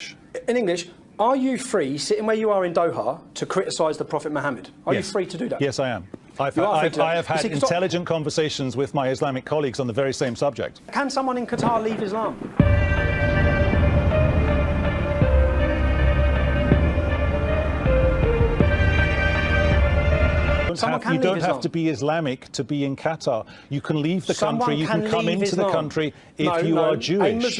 In English, are you free, sitting where you are in Doha, to criticise the Prophet Muhammad? Are you free to do that? Yes, I am. I have had intelligent conversations with my Islamic colleagues on the very same subject. Can someone in Qatar leave Islam? You don't have to be Islamic to be in Qatar. You can leave the country, you can come into the country if you are Jewish.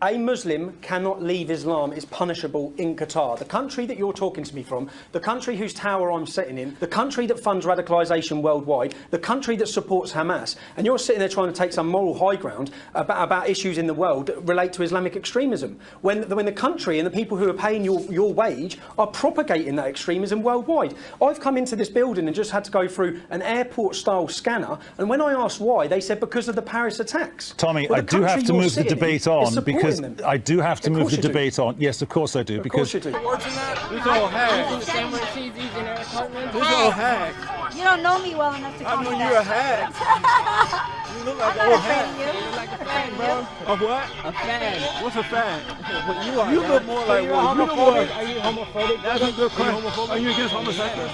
A Muslim cannot leave Islam. Is punishable in Qatar. The country that you're talking to me from, the country whose tower I'm sitting in, the country that funds radicalisation worldwide, the country that supports Hamas, and you're sitting there trying to take some moral high ground about issues in the world that relate to Islamic extremism, when the country and the people who are paying your wage are propagating that extremism worldwide. I've come into this building and just had to go through an airport-style scanner, and when I asked why, they said because of the Paris attacks. Tommy, I do have to move the debate on because I do have to move the debate on. Yes, of course I do. Because This old hag. This old hag. You don't know me well enough to call me that. I know you're a hag. You look like I'm an not old afraid hag. of you. You look like a fag, bro. A what? A fag. What's a fag? What you are. You look more like one. You look more. Are you homophobic? That's a good question. Are you against homosexuals?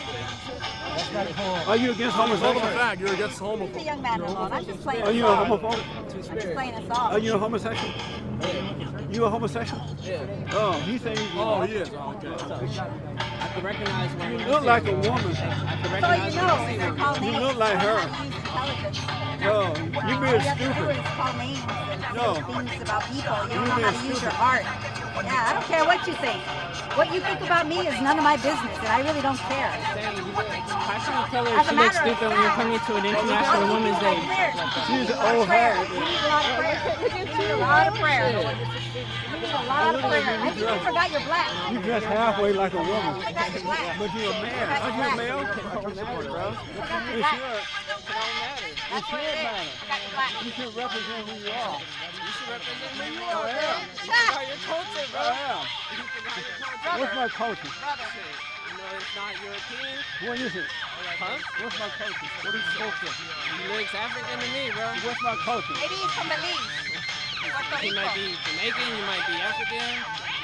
Are you against homosexuals? You're against homophobic. He's a young man alone. I'm just playing Are you a homophobe? I'm just playing us off. Are you a homosexual? You a homosexual? Yeah. Oh, he's saying. Oh, he is. Oh, okay. I can recognize when You look like a woman. I can So recognize you know, they're called names. You look like her. Use intelligence. No, you All being you have to do stupid. is call names and No. say things about people. You don't You know being how to use stupid. your heart. Yeah, I don't care what you think. What you think about me is none of my business, and I really don't care. how can you tell her As a she looks matter of stupid when you're coming to an International Women's Day? She's an old hag. You need a lot of prayer. You need a lot of prayer. You need a lot of prayer. I think you forgot you're black. You dress halfway like a I woman. forgot you're black. But you're a man. Are you a male? It should. It should matter. You should represent who you are. I am. I am. What's my culture? You know it's not European. What is it? Huh? What's my culture? What is culture? He looks African to me, bro. What's my culture? Maybe he's from Belize. He might be Jamaican, you might be African.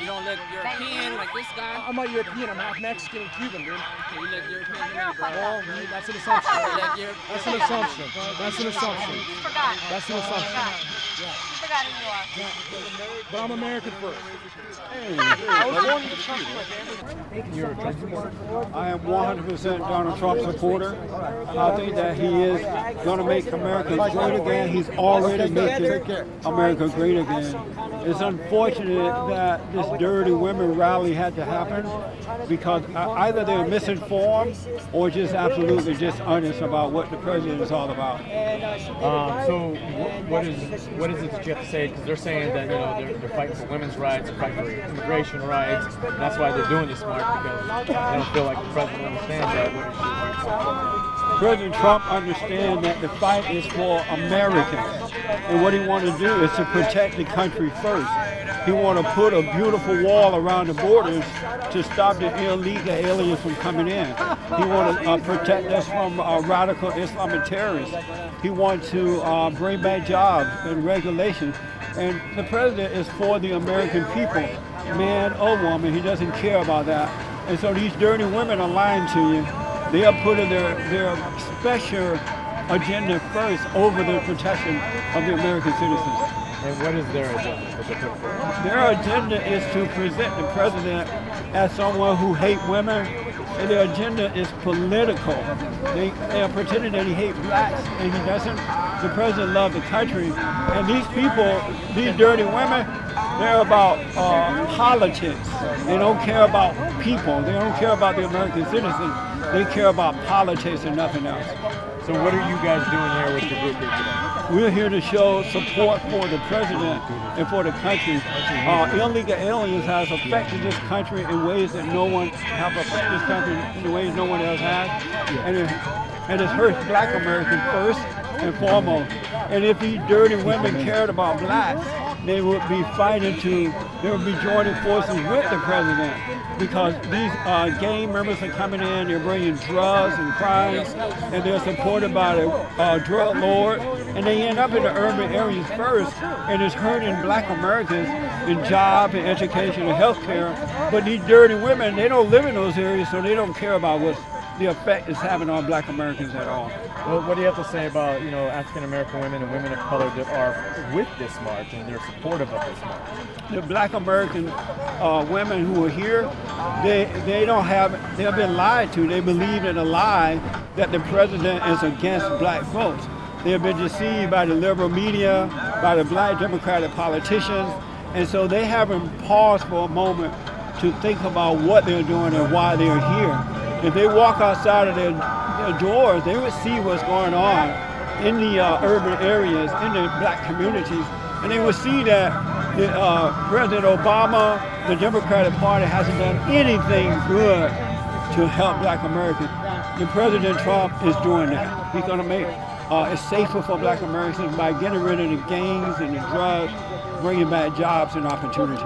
You don't look European like this guy. I'm not European, I'm half Mexican and Cuban, dude. Okay, you look European to me, bro. Well, that's an assumption. You look European. That's an assumption. That's an assumption. You forgot. That's an assumption. You forgot who you are. But I'm American first. I am 100% Donald Trump supporter. I think that he is going to make America great again. He's already making America great again. It's unfortunate that this dirty women rally had to happen because either they're misinformed or just absolutely dishonest about what the president is all about. So what is it that you have to say? Because they're saying that they're fighting for women's rights, they're fighting for immigration rights, and that's why they're doing this march because they don't feel like the president understands that. President Trump understands that the fight is for Americans, and what he wants to do is to protect the country first. He wants to put a beautiful wall around the borders to stop the illegal aliens from coming in. He wants to protect us from radical Islamic terrorists. He wants to bring back jobs and regulations. And the president is for the American people, man or woman. He doesn't care about that. And so these dirty women are lying to you. They are putting their special agenda first over the protection of the American citizens. And what is their agenda? Their agenda is to present the president as someone who hates women, and their agenda is political. They are pretending that he hates blacks, and he doesn't. The president loves the country, and these people, these dirty women, they're about politics. They don't care about people. They don't care about the American citizens. They care about politics and nothing else. So what are you guys doing here with your group here today? We're here to show support for the president and for the country. Illegal aliens has affected this country in ways that no one have affected this country in ways no one else has, and it hurts Black Americans first and foremost. And if these dirty women cared about blacks, they would be they would be joining forces with the president, because these gang members are coming in, they're bringing drugs and crimes, and they're supported by the drug lord, and they end up in the urban areas first, and it's hurting Black Americans in job and education and health care. But these dirty women, they don't live in those areas, so they don't care about what the effect it's having on black Americans at all. Well, what do you have to say about, you know, African American women and women of color that are with this march and they're supportive of this march? The black American women who are here, they've been lied to. They believe in a lie that the president is against black folks. They have been deceived by the liberal media, by the black Democratic politicians, and so they haven't paused for a moment to think about what they're doing and why they're here. If they walk outside of their doors, they would see what's going on in the urban areas, in the black communities, and they would see that President Obama, the Democratic Party, hasn't done anything good to help black Americans. And President Trump is doing that. He's going to make it safer for black Americans by getting rid of the gangs and the drugs, bringing back jobs and opportunities.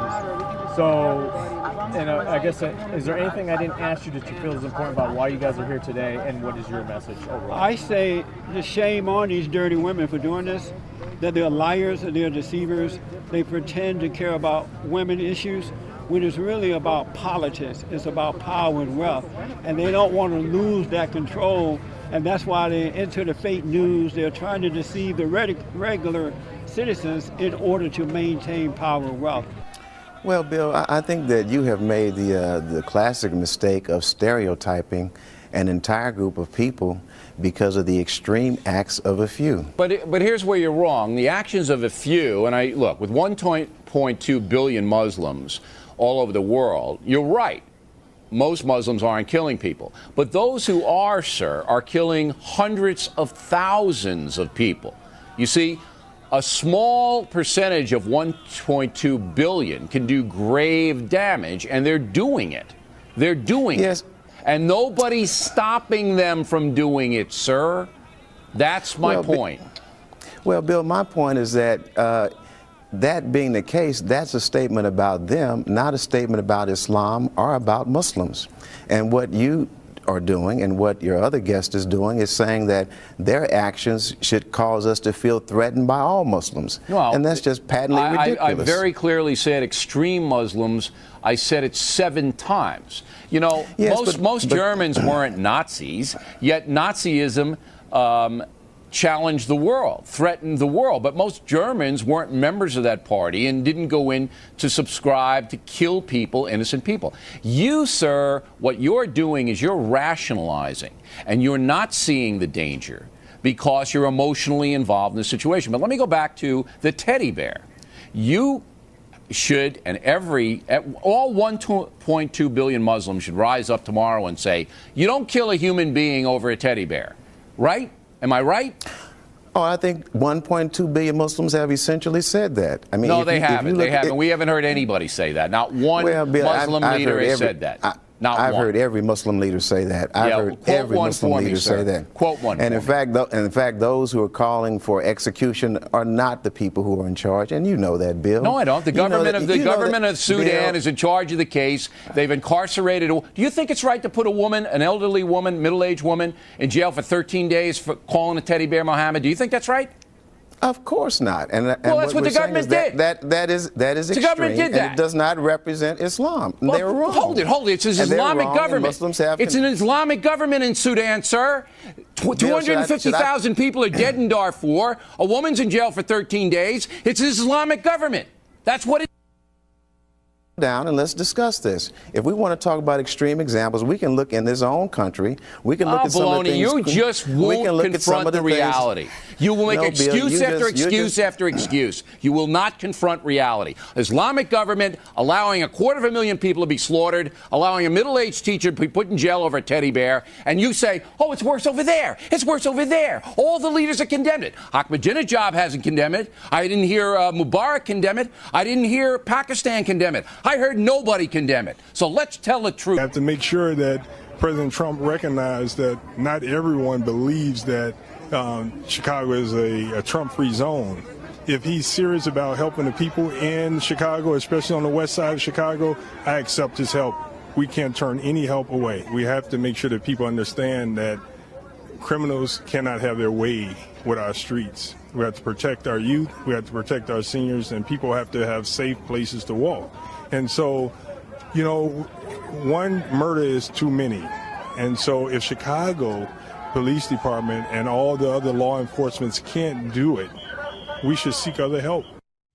So, and I guess, is there anything I didn't ask you that you feel is important about why you guys are here today, and what is your message overall? I say the shame on these dirty women for doing this, that they're liars and they're deceivers. They pretend to care about women issues when it's really about politics. It's about power and wealth, and they don't want to lose that control, and that's why they're into the fake news. They're trying to deceive the regular citizens in order to maintain power and wealth. Well, Bill, I think that you have made the classic mistake of stereotyping an entire group of people because of the extreme acts of a few. But here's where you're wrong. The actions of a few, and look, with 1.2 billion Muslims all over the world, you're right. Most Muslims aren't killing people. But those who are, sir, are killing hundreds of thousands of people. You see, a small percentage of 1.2 billion can do grave damage, and they're doing it. They're doing it. And nobody's stopping them from doing it, sir. That's my point. Well, Bill, my point is that that being the case, that's a statement about them, not a statement about Islam or about Muslims. And what you are doing and what your other guest is doing is saying that their actions should cause us to feel threatened by all Muslims. Well, and that's just patently ridiculous. I very clearly said extreme Muslims. I said it 7 times. You know, yes, most Germans weren't Nazis, yet Nazism challenged the world, threatened the world. But most Germans weren't members of that party and didn't go in to subscribe to kill people, innocent people. You, sir, what you're doing is you're rationalizing, and you're not seeing the danger because you're emotionally involved in the situation. But let me go back to the teddy bear. You should, and all 1.2 billion Muslims should rise up tomorrow and say, you don't kill a human being over a teddy bear, right? Am I right? Oh, I think 1.2 billion Muslims have essentially said that. I mean, no, they haven't. They haven't. We haven't heard anybody say that. Not one Muslim leader has said that. I've heard every Muslim leader say that. I've heard every Muslim leader say that. Quote one. And in fact, those who are calling for execution are not the people who are in charge, and you know that, Bill. No, I don't. The government of Sudan is in charge of the case. They've incarcerated. Do you think it's right to put a woman, an elderly woman, middle-aged woman, in jail for 13 days for calling a teddy bear Mohammed? Do you think that's right? Of course not. And well, that's what the government did. That is extreme. The government did that. And it does not represent Islam. Well, they're wrong. Hold it. It's an Islamic government. It's an Islamic government in Sudan, sir. 250,000 people are dead in Darfur. A woman's in jail for 13 days. It's an Islamic government. That's what it is. Down and let's discuss this. If we want to talk about extreme examples, we can look in this own country. We can look at some of the things. You just won't confront the reality. You will make excuse after excuse after excuse. You will not confront reality. Islamic government allowing 250,000 people to be slaughtered, allowing a middle-aged teacher to be put in jail over a teddy bear, and you say, oh, it's worse over there. It's worse over there. All the leaders have condemned it. Ahmadinejad hasn't condemned it. I didn't hear Mubarak condemn it. I didn't hear Pakistan condemn it. I heard nobody condemn it. So let's tell the truth. We have to make sure that President Trump recognized that not everyone believes that Chicago is a Trump-free zone. If he's serious about helping the people in Chicago, especially on the west side of Chicago, I accept his help. We can't turn any help away. We have to make sure that people understand that criminals cannot have their way with our streets. We have to protect our youth. We have to protect our seniors, and people have to have safe places to walk. And so, you know, one murder is too many. And so if Chicago Police Department and all the other law enforcements can't do it, we should seek other help.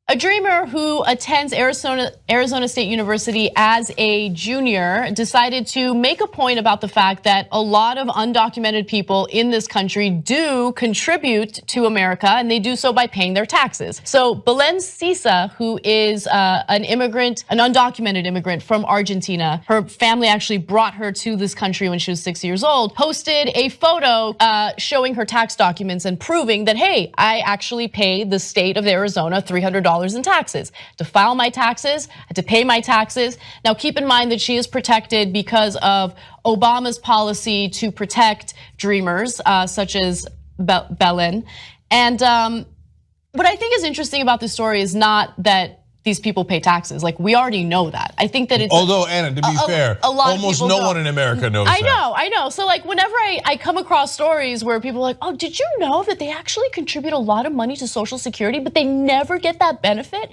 A dreamer who attends Arizona State University as a junior decided to make a point about the fact that a lot of undocumented people in this country do contribute to America, and they do so by paying their taxes. So Belen Sisa, who is an immigrant, an undocumented immigrant from Argentina, her family actually brought her to this country when she was 6 years old, posted a photo showing her tax documents and proving that, hey, I actually pay the state of Arizona $300 in taxes. To file my taxes, to pay my taxes. Now keep in mind that she is protected because of Obama's policy to protect dreamers, such as Belen. And what I think is interesting about this story is not that these people pay taxes. Like, we already know that. I think that it's... Although, Anna, to be fair, almost no one in America knows that. I know. So, like, whenever I come across stories where people are like, oh, did you know that they actually contribute a lot of money to Social Security, but they never get that benefit?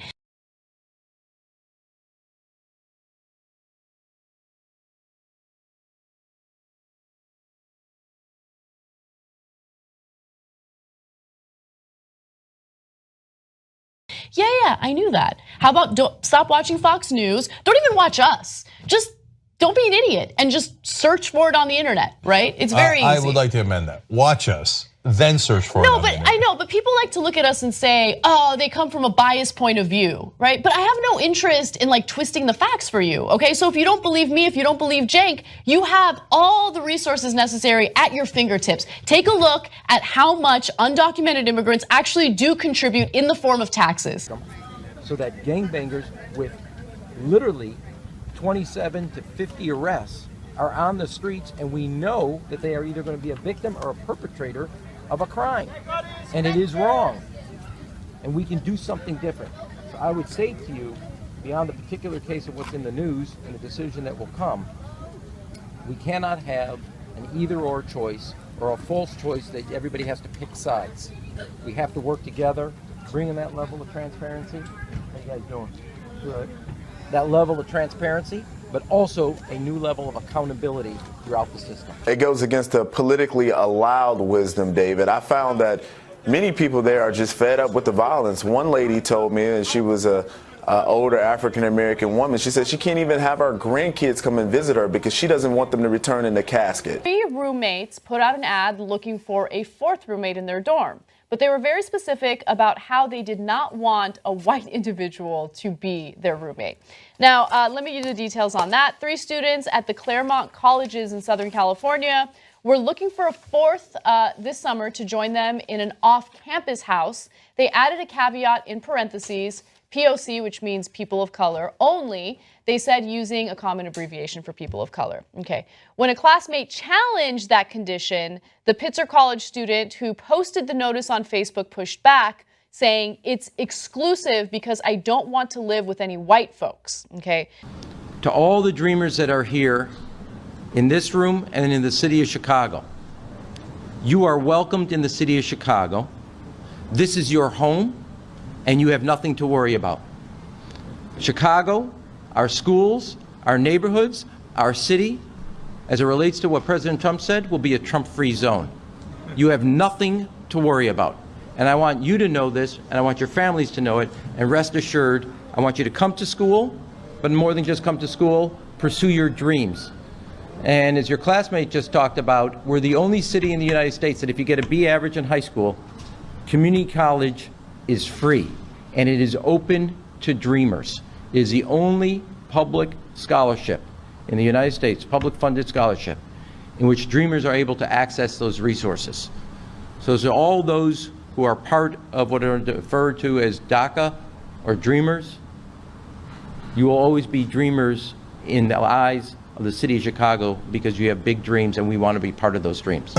Yeah, I knew that. How about stop watching Fox News? Don't even watch us. Just don't be an idiot and just search for it on the internet, right? It's very easy. I would like to amend that. Watch us, then search for it. No, but I know, but people like to look at us and say, oh, they come from a biased point of view, right? But I have no interest in like twisting the facts for you, okay? So if you don't believe me, if you don't believe Cenk, you have all the resources necessary at your fingertips. Take a look at how much undocumented immigrants actually do contribute in the form of taxes. So that gangbangers with literally 27 to 50 arrests are on the streets, and we know that they are either going to be a victim or a perpetrator of a crime. And it is wrong. And we can do something different. So I would say to you, beyond the particular case of what's in the news and the decision that will come, we cannot have an either-or choice or a false choice that everybody has to pick sides. We have to work together, bring in that level of transparency. How you guys doing? Good. That level of transparency, but also a new level of accountability throughout the system. It goes against the politically allowed wisdom, David. I found that many people there are just fed up with the violence. One lady told me, and she was a older African-American woman, she said she can't even have her grandkids come and visit her because she doesn't want them to return in the casket. 3 roommates put out an ad looking for a 4th roommate in their dorm. But they were very specific about how they did not want a white individual to be their roommate. Now, let me give you the details on that. 3 students at the Claremont colleges in Southern California were looking for a 4th this summer to join them in an off-campus house. They added a caveat in parentheses, POC, which means people of color only. They said using a common abbreviation for people of color. Okay. When a classmate challenged that condition, the Pitzer College student who posted the notice on Facebook pushed back, saying it's exclusive because I don't want to live with any white folks. Okay. To all the dreamers that are here in this room and in the city of Chicago, you are welcomed in the city of Chicago. This is your home, and you have nothing to worry about. Chicago, our schools, our neighborhoods, our city, as it relates to what President Trump said, will be a Trump-free zone. You have nothing to worry about. And I want you to know this, and I want your families to know it, and rest assured, I want you to come to school, but more than just come to school, pursue your dreams. And as your classmate just talked about, we're the only city in the United States that if you get a B average in high school, community college is free, and it is open to dreamers. It is the only public scholarship in the United States, public funded scholarship, in which dreamers are able to access those resources. So to all those who are part of what are referred to as DACA or dreamers, you will always be dreamers in the eyes of the city of Chicago because you have big dreams and we want to be part of those dreams.